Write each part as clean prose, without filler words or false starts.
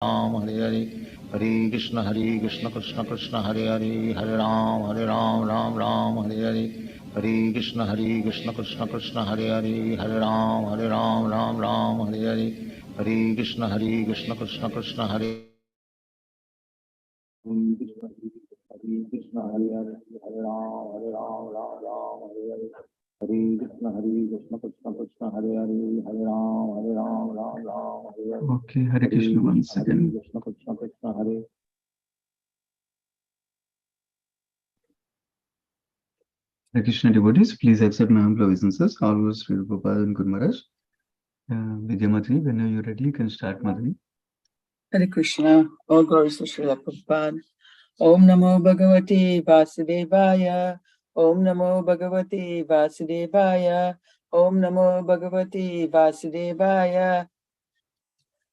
Ram Hare Hare Hare Krishna Krishna Krishna Hare Hare Hare Ram Ram Ram Hare Hare Hare Krishna Krishna Krishna Hare Hare Hare Ram Ram Hare Hare Hare Krishna Krishna Krishna Hare Hare Krishna Hare Hare Hare Ram Hare Hare Hare Krishna Krishna Krishna Hare Hare Hare Ram Hare Hare Okay, Hare Krishna once again. Krishna Krishna Hare Hare Krishna devotees, please accept my humble obeisances. Always Sri Gopal and Guru Maharaj. Vidya Madhavi, when you're ready, you can start, Madhavi. Hare Krishna, all glories to Srila Prabhupada. Om Namo Bhagavate Vasudevaya. Om Namo Bhagavate Vasudevaya. Om Namo Bhagavate Vasudevaya.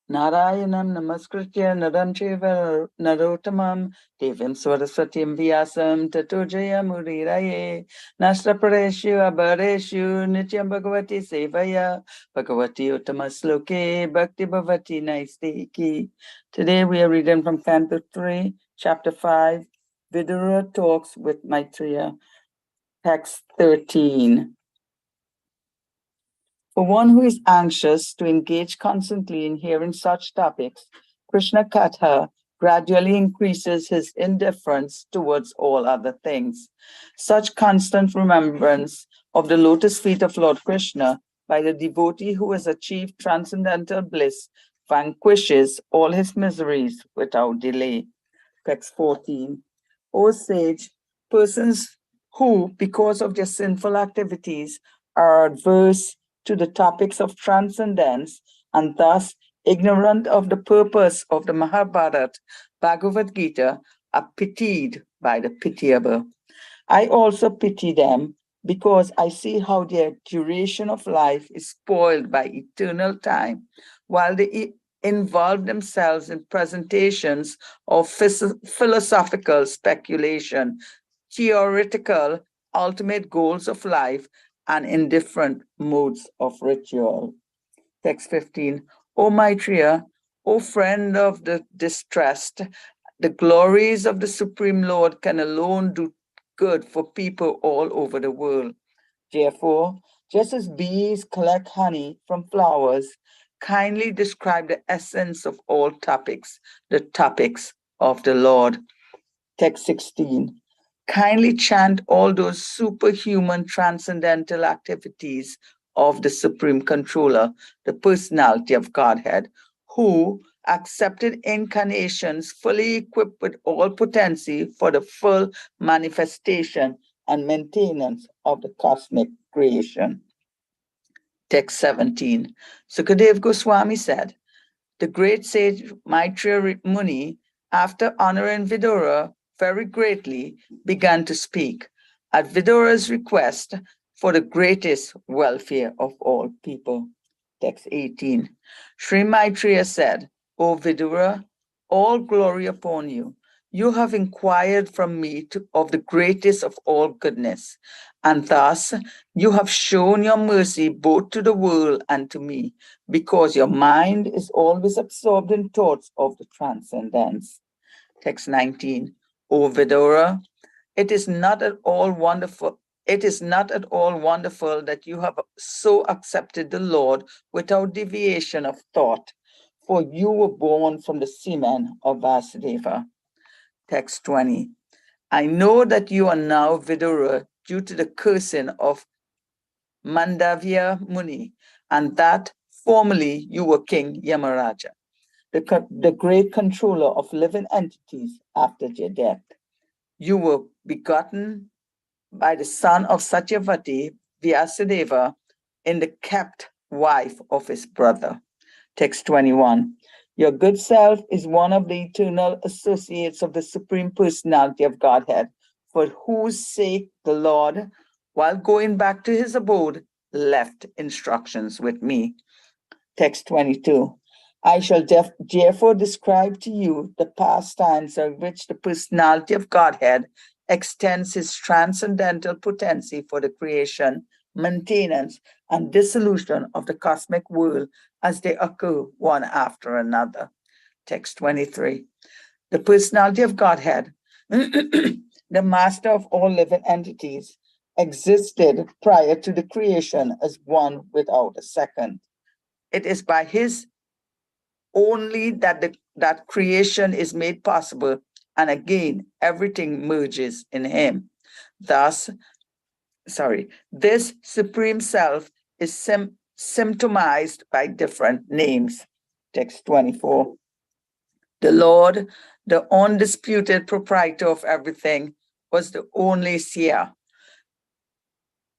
Narayanam Namaskritya Naram Cheva Narottamam Devim Saraswatim Vyasam Tato Jaya Muriraye Nashra Pareshu Abareshu Nityam Bhagavati Sevaya Bhagavati Uttamasloke Bhakti Bhavati Naistiki. Today we are reading from Canto 3, Chapter 5, Vidura Talks with Maitreya, Text 13. For one who is anxious to engage constantly in hearing such topics, Krishna Katha gradually increases his indifference towards all other things. Such constant remembrance of the lotus feet of Lord Krishna by the devotee who has achieved transcendental bliss vanquishes all his miseries without delay. Text 14. O sage, persons who, because of their sinful activities, are adverse to the topics of transcendence and thus ignorant of the purpose of the Mahabharata, Bhagavad Gita, are pitied by the pitiable. I also pity them because I see how their duration of life is spoiled by eternal time, while they involve themselves in presentations of philosophical speculation, theoretical ultimate goals of life, and in different modes of ritual. Text 15. O Maitreya, O friend of the distressed, the glories of the Supreme Lord can alone do good for people all over the world. Therefore, just as bees collect honey from flowers, kindly describe the essence of all topics, the topics of the Lord. Text 16. Kindly chant all those superhuman transcendental activities of the Supreme Controller, the personality of Godhead, who accepted incarnations fully equipped with all potency for the full manifestation and maintenance of the cosmic creation. Text 17. Sukadev Goswami said, the great sage Maitreya Muni, after honoring Vidura very greatly, began to speak at Vidura's request for the greatest welfare of all people. Text 18. Sri Maitreya said, O Vidura, all glory upon you. You have inquired from me of the greatest of all goodness, and thus you have shown your mercy both to the world and to me, because your mind is always absorbed in thoughts of the transcendence. Text 19. O Vidura, it is not at all wonderful. It is not at all wonderful that you have so accepted the Lord without deviation of thought, for you were born from the semen of Vasudeva. Text 20. I know that you are now Vidura due to the cursing of Madhavi Muni, and that formerly you were King Yamaraja, the great controller of living entities after their death. You were begotten by the son of Satyavati, Vyasadeva, in the kept wife of his brother. Text 21. Your good self is one of the eternal associates of the Supreme Personality of Godhead, for whose sake the Lord, while going back to his abode, left instructions with me. Text 22. I shall therefore describe to you the pastimes of which the personality of Godhead extends his transcendental potency for the creation, maintenance, and dissolution of the cosmic world as they occur one after another. Text 23. The personality of Godhead, the master of all living entities, existed prior to the creation as one without a second. It is by his only that creation is made possible, and again, everything merges in him. Thus, this supreme self is symptomized by different names. Text 24. The Lord, the undisputed proprietor of everything, was the only seer.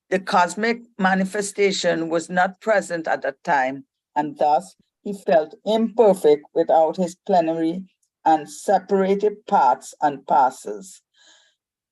The cosmic manifestation was not present at that time, and thus he felt imperfect without his plenary and separated parts and passes.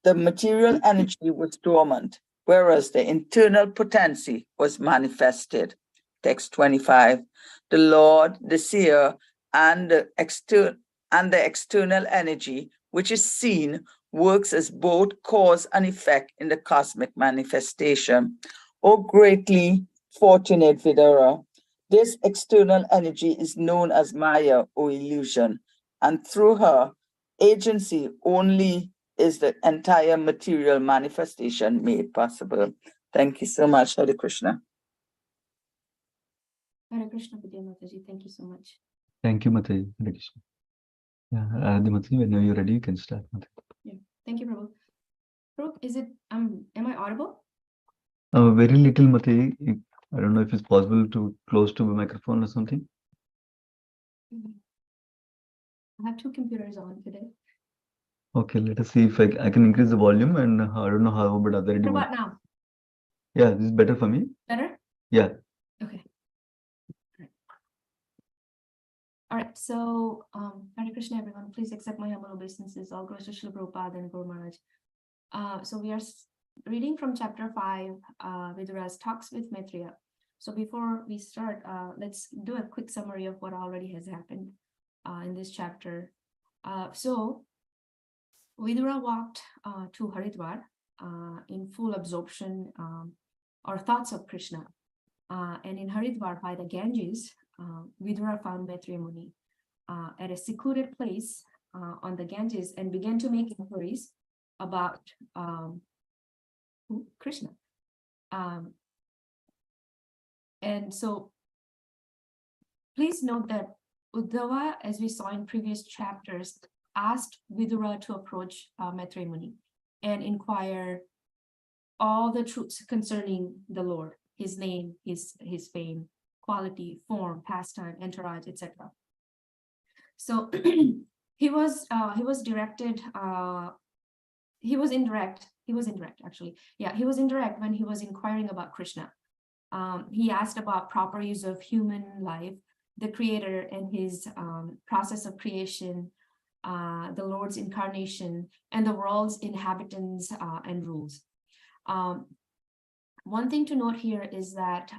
The material energy was dormant, whereas the internal potency was manifested. Text 25. The Lord, the seer, and the external energy, which is seen, works as both cause and effect in the cosmic manifestation. O greatly fortunate Vidura, this external energy is known as Maya or illusion, and through her agency only is the entire material manifestation made possible. Thank you so much, Hare Krishna. Hare Krishna, Vidya Mataji. Thank you so much. Thank you, Mataji. Hare Krishna. Yeah, Aradhya Mataji, whenever you're ready, you can start. Yeah, thank you, Prabhu. Prabhu, is it am I audible? Very little, Mataji. I don't know if it's possible to close to the microphone or something. I have two computers on today. Okay, let us see if I can increase the volume, and I don't know how, but other What about now? Yeah, this is better for me. Better? Yeah. Okay. All right. So, Hare Krishna, everyone. Please accept my humble obeisances. All glories to Srila Prabhupada and Guru Maharaj. So we are reading from chapter 5, Vidura's talks with Maitreya. So before we start, let's do a quick summary of what already has happened in this chapter. So Vidura walked to Haridwar in full absorption or thoughts of Krishna. And in Haridwar by the Ganges, Vidura found Maitreya Muni at a secluded place on the Ganges and began to make inquiries about Krishna. And so please note that Uddhava, as we saw in previous chapters, asked Vidura to approach Maitreya Muni and inquire all the truths concerning the Lord, his name, his fame, quality, form, pastime, entourage, etc. So he was indirect actually. Yeah, he was indirect when he was inquiring about Krishna. He asked about proper use of human life, the creator and his process of creation, the Lord's incarnation, and the world's inhabitants and rules. One thing to note here is that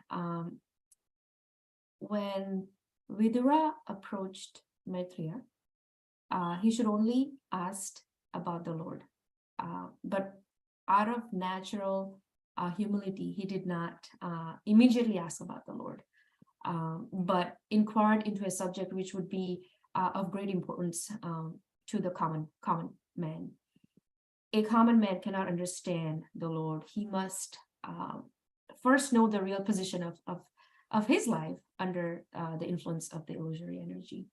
when Vidura approached Maitreya, he should only ask about the Lord. But out of natural humility, he did not immediately ask about the Lord, but inquired into a subject which would be of great importance to the common man. A common man cannot understand the Lord. He must first know the real position of his life under the influence of the illusory energy.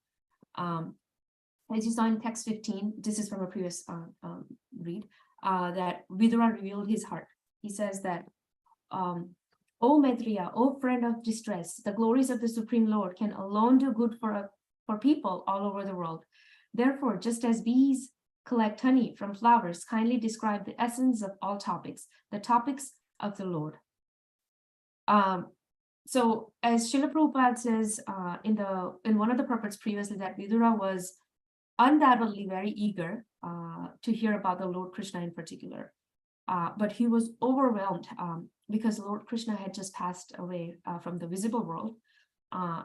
As you saw in text 15, this is from a previous read, that Vidura revealed his heart. He says that, O Maitreya, O friend of distress, the glories of the Supreme Lord can alone do good for people all over the world. Therefore, just as bees collect honey from flowers, kindly describe the essence of all topics, the topics of the Lord. So as Srila Prabhupada says in one of the purports previously, that Vidura was undoubtedly very eager to hear about the Lord Krishna in particular. But he was overwhelmed because Lord Krishna had just passed away from the visible world.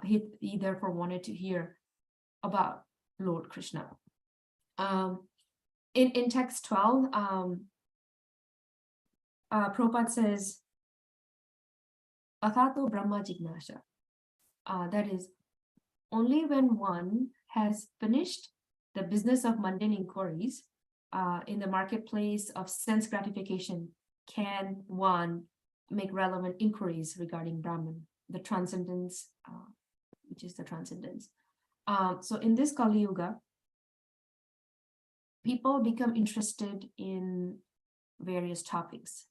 He therefore wanted to hear about Lord Krishna. In text 12, Prabhupada says, Athato Brahma Jignasha. That is, only when one has finished the business of mundane inquiries in the marketplace of sense gratification, can one make relevant inquiries regarding Brahman, the transcendence, which is the transcendence. So in this Kali Yuga, people become interested in various topics,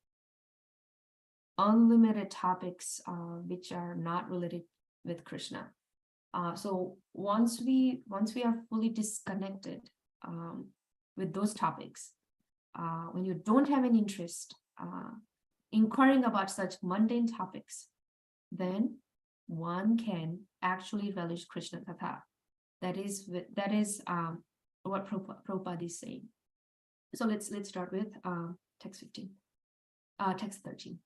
unlimited topics, which are not related with Krishna. So once we are fully disconnected with those topics, when you don't have an interest inquiring about such mundane topics, then one can actually relish Krishna Katha. That is what Prabhupada is saying. So let's start with text 15, text 13.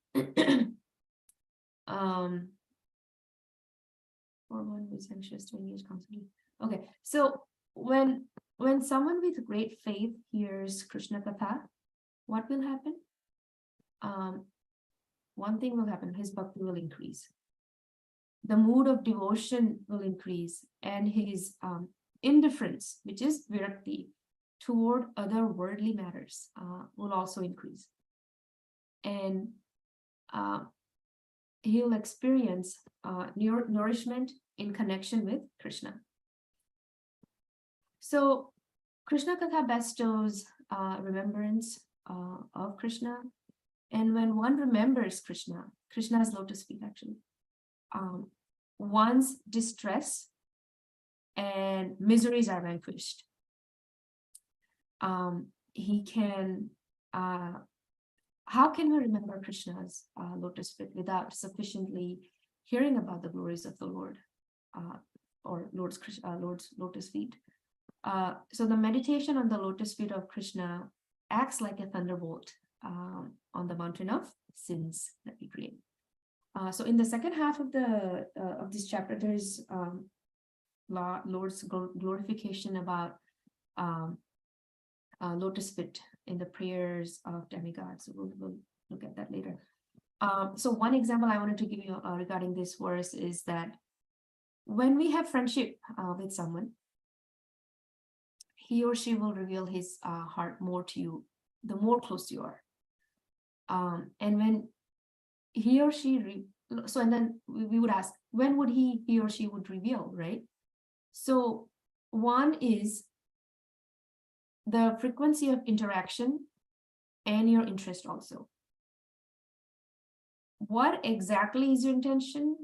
Or one who is anxious to engage constantly. Okay, so when someone with great faith hears Krishna Katha, what will happen? One thing will happen: his bhakti will increase, the mood of devotion will increase, and his indifference, which is virakti, toward other worldly matters will also increase. And he'll experience nourishment in connection with Krishna. So Krishna Katha bestows remembrance of Krishna. And when one remembers Krishna's lotus feet actually, one's distress and miseries are vanquished. He can, how can we remember Krishna's lotus feet without sufficiently hearing about the glories of the Lord or Lord's lotus feet? So the meditation on the lotus feet of Krishna acts like a thunderbolt on the mountain of sins that we create. So in the second half of this chapter, there is Lord's glorification about lotus feet in the prayers of demigods. So we'll look at that later. So one example I wanted to give you regarding this verse is that when we have friendship with someone, he or she will reveal his heart more to you, the more close you are. And when he or she, and then we would ask, when would he or she would reveal, right? So one is the frequency of interaction and your interest also. What exactly is your intention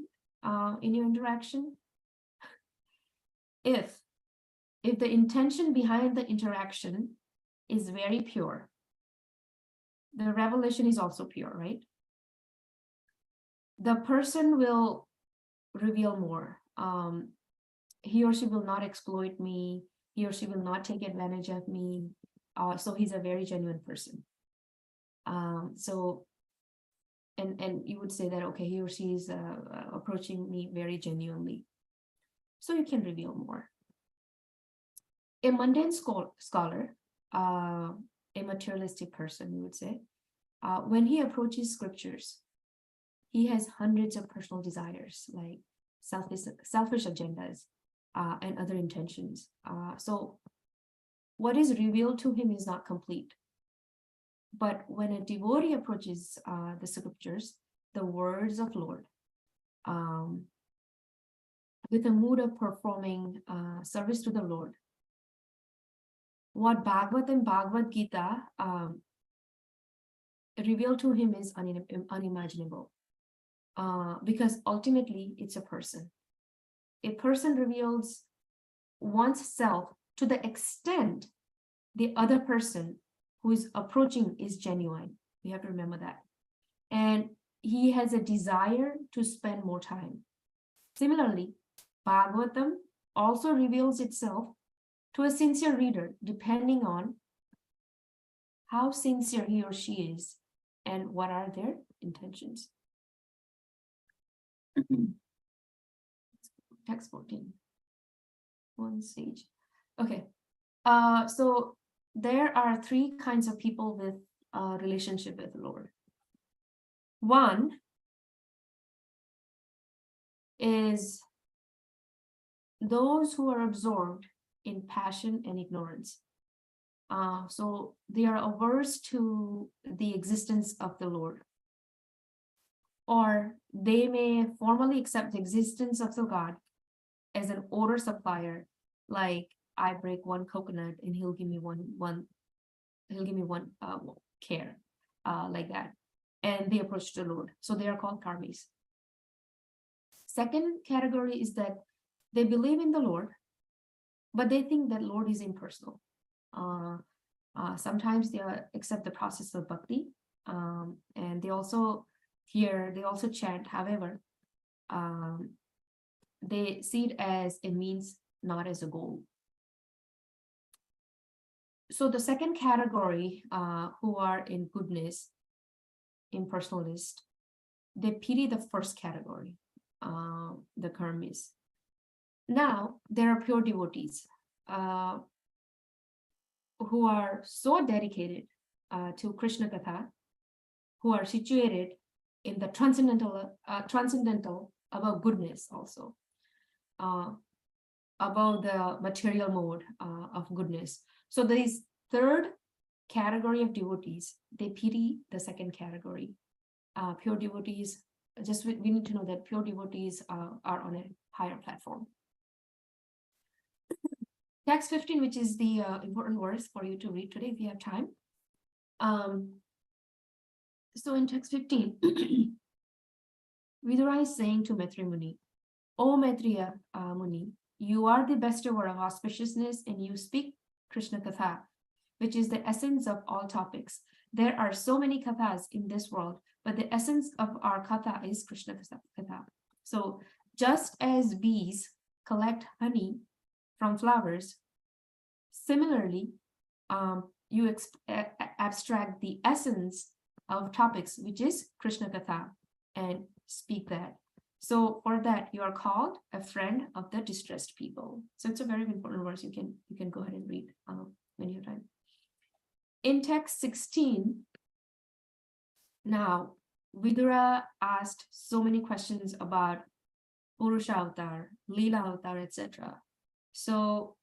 in your interaction? If the intention behind the interaction is very pure, the revelation is also pure, right? The person will reveal more. He or she will not exploit me. He or she will not take advantage of me. So he's a very genuine person. So, and you would say that, okay, he or she is approaching me very genuinely. So you can reveal more. A mundane scholar, a materialistic person, you would say, when he approaches scriptures, he has hundreds of personal desires, like selfish agendas and other intentions. So what is revealed to him is not complete. But when a devotee approaches the scriptures, the words of Lord, with a mood of performing service to the Lord, what Bhagavad and Bhagavad Gita revealed to him is unimaginable. Because ultimately it's a person. A person reveals one's self to the extent the other person who is approaching is genuine. We have to remember that. And he has a desire to spend more time. Similarly, Bhagavatam also reveals itself to a sincere reader, depending on how sincere he or she is and what are their intentions. Text 14. One sage. Okay. So there are three kinds of people with a relationship with the Lord. One is those who are absorbed in passion and ignorance. So they are averse to the existence of the Lord. Or they may formally accept the existence of the God as an order supplier, like I break one coconut and he'll give me one care, like that. And they approach the Lord. So they are called karmis. Second category is that they believe in the Lord, but they think that Lord is impersonal. Sometimes they accept the process of bhakti, and they also chant. However, they see it as a means, not as a goal. So the second category, who are in goodness, impersonalist, they pity the first category, the karmis. Now there are pure devotees who are so dedicated to Krishna Katha, who are situated in the transcendental about goodness also, about the material mode of goodness. So there is third category of devotees. They pity the second category. Pure devotees, we need to know that pure devotees are on a higher platform. Text 15, which is the important verse for you to read today if you have time. So in text 15, Vidura is saying to Maitreya Muni, O Maitreya Muni, you are the bestower of auspiciousness and you speak Krishna Katha, which is the essence of all topics. There are so many kathas in this world, but the essence of our katha is Krishna Katha. So just as bees collect honey from flowers, similarly, you abstract the essence of topics, which is Krishna Katha, and speak that. So for that, you are called a friend of the distressed people. So it's a very important verse. You can go ahead and read when you have time. In text 16, now Vidura asked so many questions about Purusha Avatar, Leela Avatar, etc. So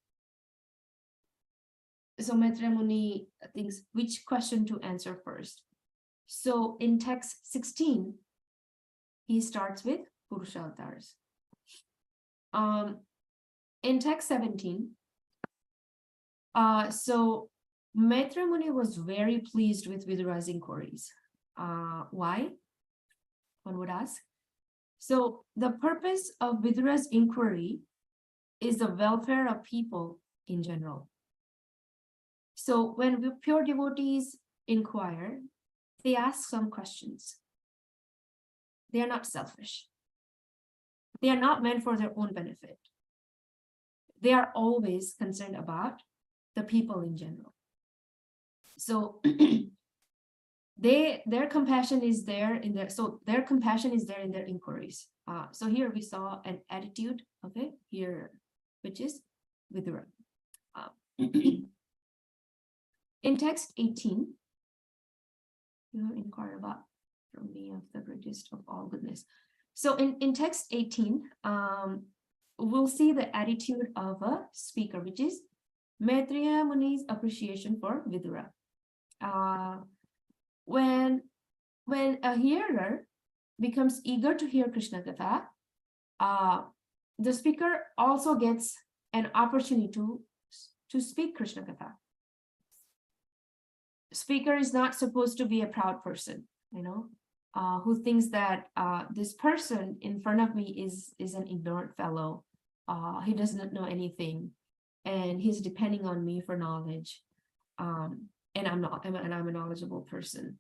Maitreya Muni thinks which question to answer first. So in text 16, he starts with Purusha Avatars. In text 17, so Maitreya Muni was very pleased with Vidura's inquiries. Why? One would ask. So the purpose of Vidura's inquiry is the welfare of people in general. So when pure devotees inquire, they ask some questions. They are not selfish. They are not meant for their own benefit. They are always concerned about the people in general. So their compassion is there in their inquiries. So here we saw an attitude of it here, which is Vidura. In text 18, you inquire about from me of the greatest of all goodness. So in text 18, we'll see the attitude of a speaker, which is Maitreya Muni's appreciation for Vidura. When a hearer becomes eager to hear Krishna Katha, the speaker also gets an opportunity to speak Krishna Katha. Speaker is not supposed to be a proud person, who thinks that this person in front of me is an ignorant fellow. He does not know anything, and he's depending on me for knowledge. And I'm a knowledgeable person.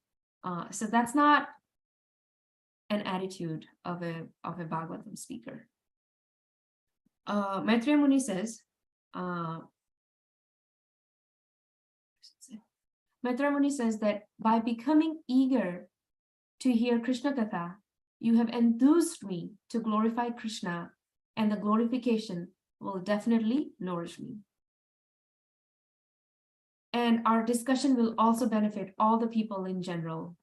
So that's not an attitude of a Bhagavatam speaker. Maitreya Muni says, that by becoming eager to hear Krishna Katha, you have enthused me to glorify Krishna, and the glorification will definitely nourish me. And our discussion will also benefit all the people in general.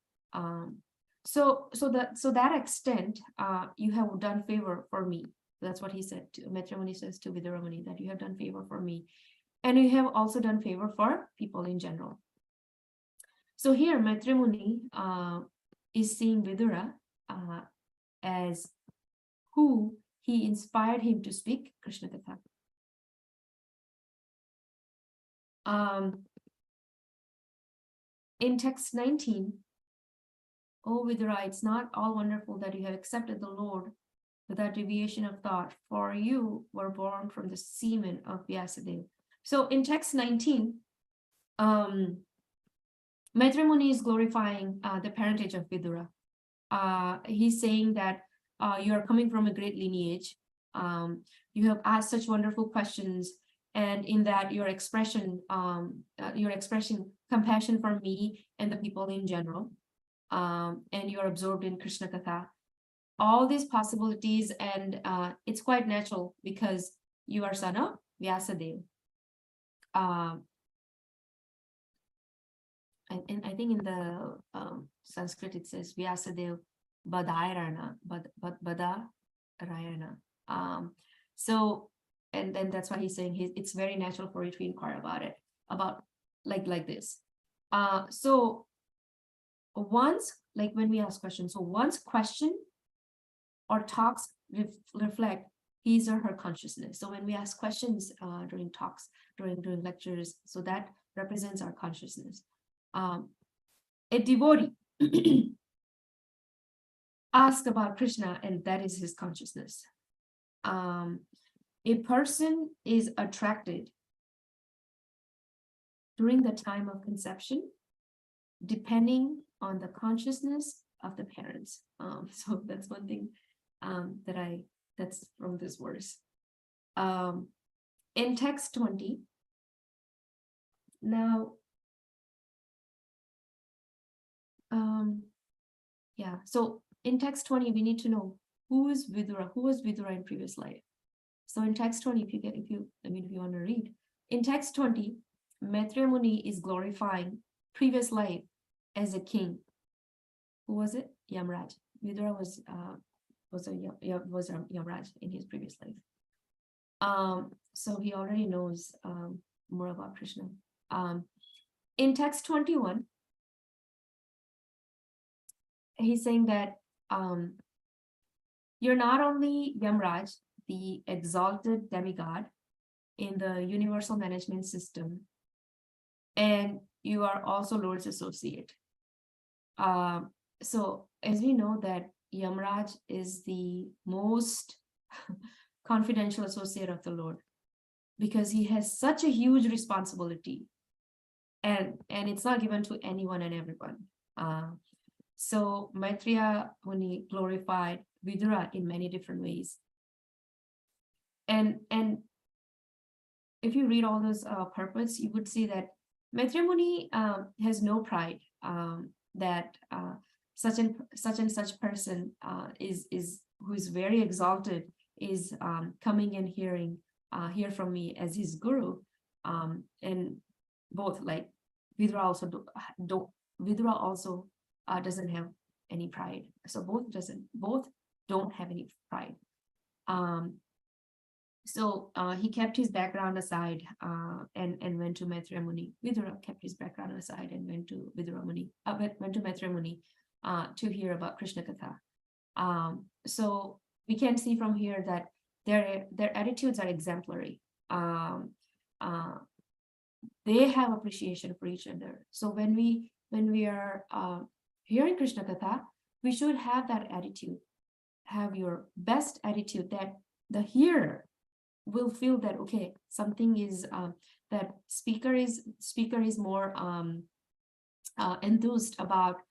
So that extent, you have done favor for me. That's what he said to Maitreya Muni says to Vidura Muni, that you have done favor for me. and you have also done favor for people in general. So here Maitreya Muni is seeing Vidura as who he inspired him to speak Krishna Katha. In text 19, O Vidura, it's not all wonderful that you have accepted the Lord without deviation of thought, for you were born from the semen of Vyasadeva. So in text 19, Maitreya Muni is glorifying the parentage of Vidura. He's saying that you are coming from a great lineage. You have asked such wonderful questions, and in that you're expressing compassion for me and the people in general, and you're absorbed in Krishna Katha. All these possibilities, and it's quite natural because you are son of Vyasadeva. And I think in the Sanskrit it says Vyasadeva Badayarana, Badarayana. So, and then that's why he's saying it's very natural for you to inquire about it, about like this. So once, like when we ask questions, so once question or talks reflect his or her consciousness. So when we ask questions during talks, during lectures, so that represents our consciousness. A devotee asks about Krishna, and that is his consciousness. A person is attracted during the time of conception, depending on the consciousness of the parents. So that's one thing that's from this verse. In text 20, now, so in text 20, we need to know who was Vidura in previous life. So in text 20, if you want to read, in text 20, Maitreya Muni is glorifying previous life as a king. Who was it? Yamraj. Vidura was Yamraj in his previous life. So he already knows more about Krishna. In text 21, he's saying that you're not only Yamraj, the exalted demigod in the universal management system, and you are also Lord's associate. So as we know that Yamraj is the most confidential associate of the Lord, because he has such a huge responsibility, and it's not given to anyone and everyone. So Maitreya Muni glorified Vidura in many different ways. And if you read all those purports, you would see that Maitreya Muni has no pride that such and such person who is very exalted is coming and hear from me as his guru. And both, like Vidura also doesn't have any pride. So both don't have any pride. So he kept his background aside and went to Maitreya Muni. Vidura kept his background aside and went to Maitreya Muni to hear about Krishna Katha. So we can see from here that their attitudes are exemplary. They have appreciation for each other. So when we are hearing Krishna Katha, we should have that attitude. Have your best attitude, that the hearer will feel that, okay, something is that speaker is more enthused about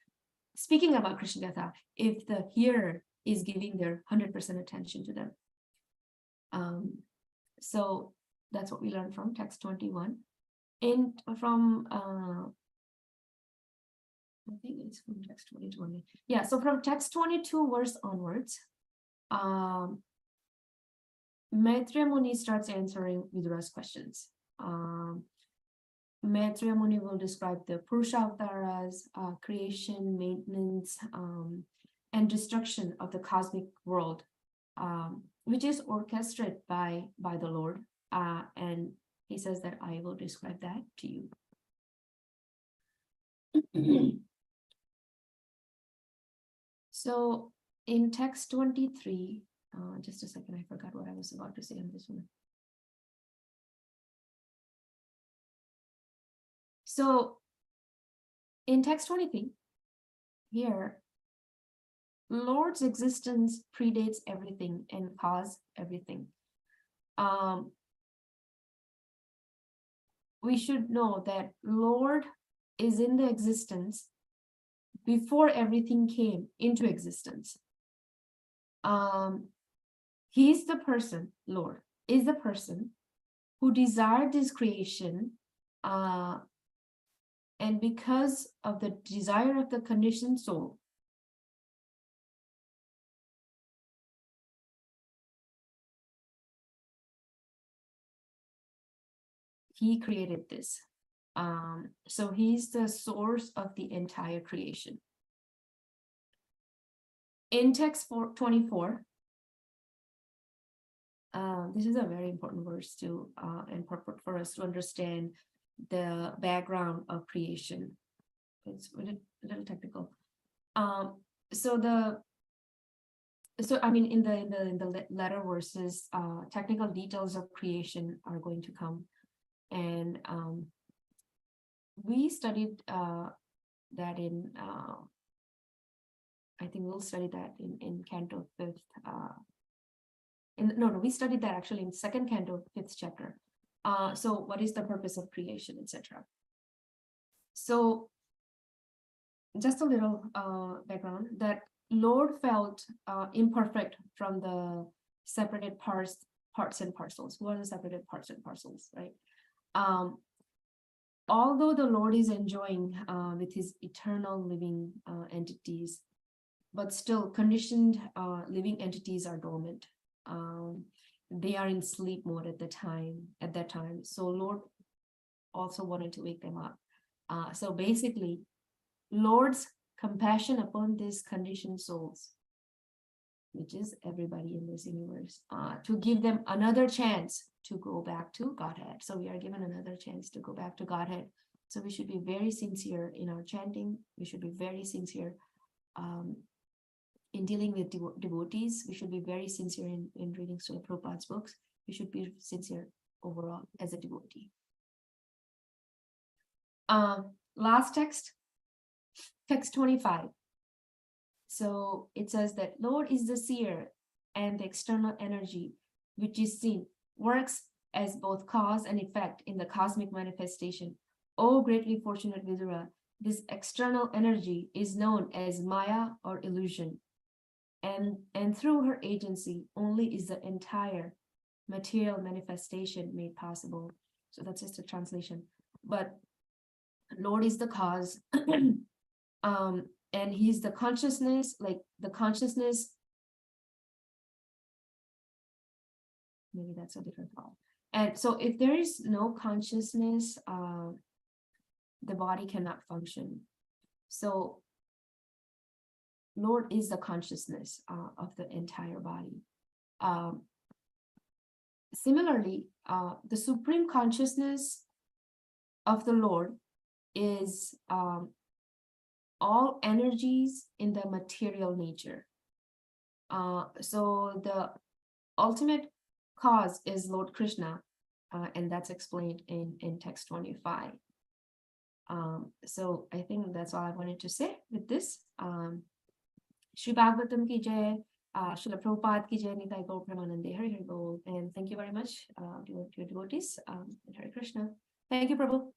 speaking about Krishna Katha if the hearer is giving their 100% attention to them. So that's what we learned from text 21. From I think it's from text 22. Yeah, so from text 22 verse onwards, Maitreya Muni starts answering Vidura's questions. Maitreya Muni will describe the Purusha Avtaras, creation, maintenance, and destruction of the cosmic world, which is orchestrated by the Lord, and he says that I will describe that to you. So in text 23, just a second, I forgot what I was about to say on this one. So in text 23, here, Lord's existence predates everything and caused everything. We should know that Lord is in the existence before everything came into existence. He's the person, Lord is the person who desired this creation, and because of the desire of the conditioned soul, he created this. So he's the source of the entire creation. In text 24, this is a very important verse to and purport for us to understand the background of creation. It's a little technical. So I mean, in the letter verses, technical details of creation are going to come, and we studied that in I think we'll study that in Canto 5th. We studied that actually in 2nd Canto 5th chapter. So what is the purpose of creation, etc. So just a little background, that Lord felt imperfect from the separated parts and parcels. What are the separated parts and parcels, right? Although the Lord is enjoying with his eternal living entities, but still conditioned living entities are dormant. They are in sleep mode at that time. So Lord also wanted to wake them up. So basically, Lord's compassion upon these conditioned souls, which is everybody in this universe, to give them another chance to go back to Godhead. So we are given another chance to go back to Godhead. So we should be very sincere in our chanting. We should be very sincere in dealing with devotees. We should be very sincere in reading Srila Prabhupada's books. We should be sincere overall as a devotee. Last text 25. So it says that Lord is the seer, and the external energy which is seen works as both cause and effect in the cosmic manifestation. O greatly fortunate Vidura, this external energy is known as Maya or illusion. And through her agency only is the entire material manifestation made possible. So that's just a translation. But Lord is the cause, and he's the consciousness, like the consciousness. Maybe that's a different thought. And so if there is no consciousness, the body cannot function. So Lord is the consciousness of the entire body. Similarly, the supreme consciousness of the Lord is all energies in the material nature. So the ultimate cause is Lord Krishna, and that's explained in text 25. So I think that's all I wanted to say with this. Shri Bhagavatam ki jai, Srila Prabhupada ki jai, Nitai Gaur Premanande, Hari Hari Bol. And thank you very much to your devotees, and Hare Krishna. Thank you, Prabhu.